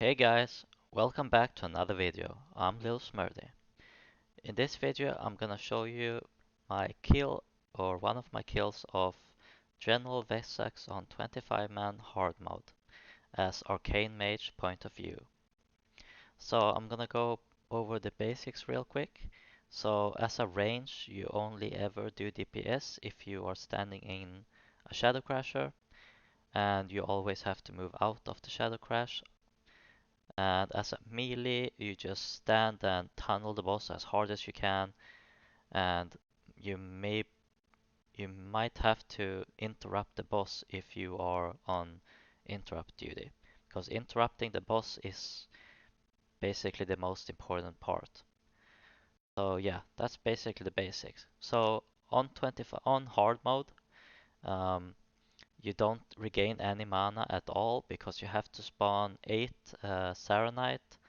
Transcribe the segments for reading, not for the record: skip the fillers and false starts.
Hey guys, welcome back to another video. I'm Lil Smurdy. In this video I'm gonna show you my kill or one of my kills of General Vessax on 25-man hard mode as Arcane Mage point of view. So I'm gonna go over the basics real quick. So as a range you only ever do DPS if you are standing in a Shadow Crasher, and you always have to move out of the Shadow Crash. And as a melee, you just stand and tunnel the boss as hard as you can, and you may you might have to interrupt the boss if you are on interrupt duty, because interrupting the boss is basically the most important part. So yeah, that's basically the basics. So on 25 on hard mode, um, you don't regain any mana at all because you have to spawn 8 Saronite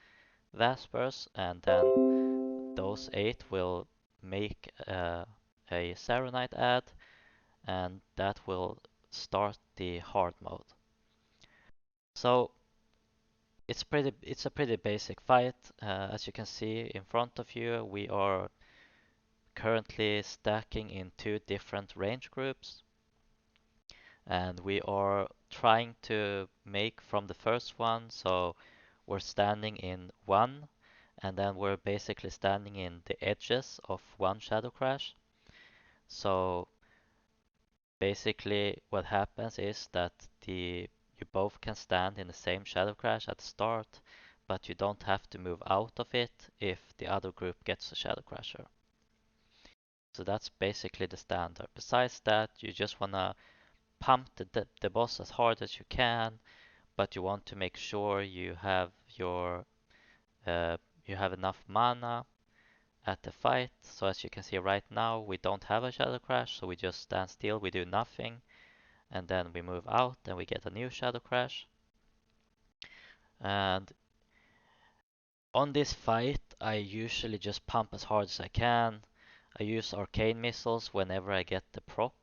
Vespers, and then those 8 will make a Saronite ad, and that will start the hard mode. So it's a pretty basic fight. As you can see in front of you, we are currently stacking in two different range groups, and we are trying to make from the first one. So we're standing in one, and then we're basically standing in the edges of one Shadow Crash. So basically what happens is that you both can stand in the same Shadow Crash at the start, but you don't have to move out of it if the other group gets a Shadow Crasher. So that's basically the standard. Besides that, you just wanna pump the boss as hard as you can, but you want to make sure you have your you have enough mana at the fight. So as you can see right now, we don't have a Shadow Crash, so we just stand still, we do nothing, and then we move out and we get a new Shadow Crash. And on this fight, I usually just pump as hard as I can. I use Arcane missiles whenever I get the proc,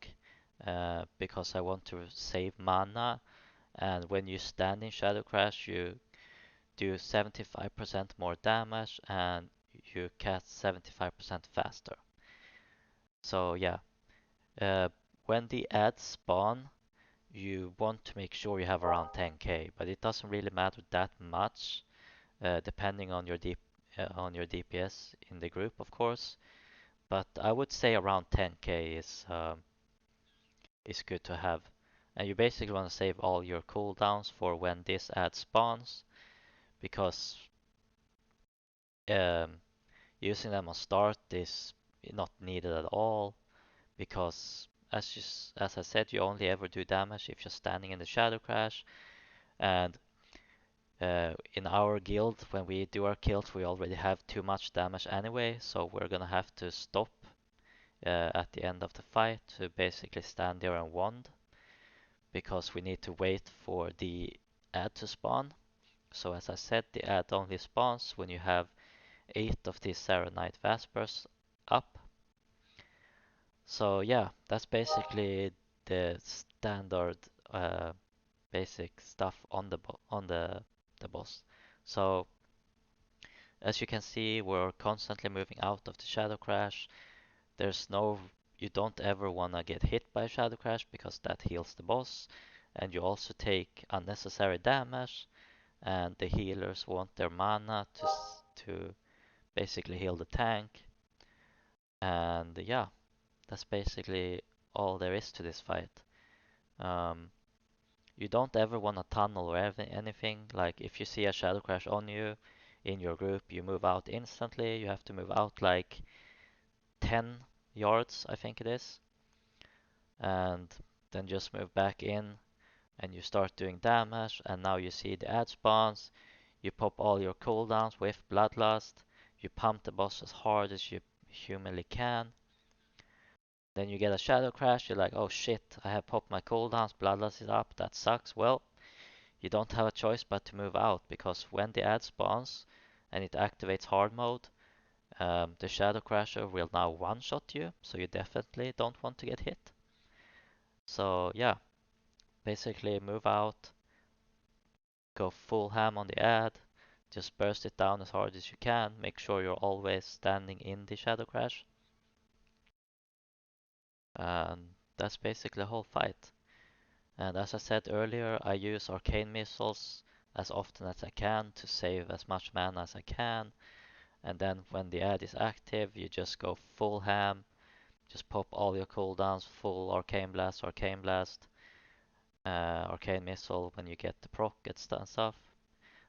because I want to save mana. And when you stand in Shadow Crash, you do 75% more damage and you cast 75% faster. So yeah, uh, when the ads spawn, you want to make sure you have around 10k, but it doesn't really matter that much, depending on your DPS in the group, of course. But I would say around 10k is good to have, and you basically want to save all your cooldowns for when this ad spawns, because um, using them on start is not needed at all, because as I said, you only ever do damage if you're standing in the Shadow Crash. And in our guild, when we do our kills, we already have too much damage anyway, so we're gonna have to stop at the end of the fight to basically stand there and wand, because we need to wait for the ad to spawn. So as I said, the ad only spawns when you have 8 of these Saronite Vespers up. So yeah, that's basically the standard basic stuff on the boss. So as you can see, we're constantly moving out of the Shadow Crash. There's no, you don't ever wanna get hit by a Shadow Crash because that heals the boss, and you also take unnecessary damage. And the healers want their mana to basically heal the tank. And yeah, that's basically all there is to this fight. Um, you don't ever want to tunnel or anything. Like if you see a Shadow Crash on you in your group, you move out instantly. You have to move out like 10 yards, I think it is, and then just move back in and you start doing damage. And now you see the ad spawns. You pop all your cooldowns with Bloodlust. You pump the boss as hard as you humanly can. Then you get a Shadow Crash. You're like, oh shit, I have popped my cooldowns. Bloodlust is up. That sucks. Well, you don't have a choice but to move out, because when the ad spawns and it activates hard mode, the Shadow Crasher will now one-shot you, so you definitely don't want to get hit. So yeah, basically move out, go full ham on the ad, just burst it down as hard as you can, make sure you're always standing in the Shadow Crash, and that's basically the whole fight. And as I said earlier, I use Arcane Missiles as often as I can to save as much mana as I can, and then when the ad is active, you just go full ham, just pop all your cooldowns, full Arcane Blast, Arcane Missile when you get the proc and stuff.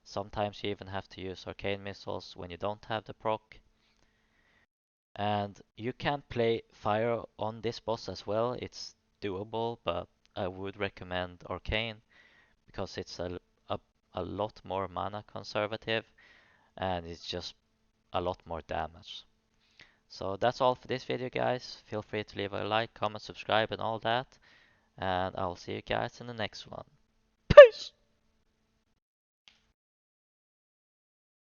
Sometimes you even have to use Arcane Missiles when you don't have the proc. And you can play Fire on this boss as well, it's doable, but I would recommend Arcane because it's a, a lot more mana conservative and it's just a lot more damage. So that's all for this video, guys. Feel free to leave a like, comment, subscribe, and all that. And I'll see you guys in the next one. Peace!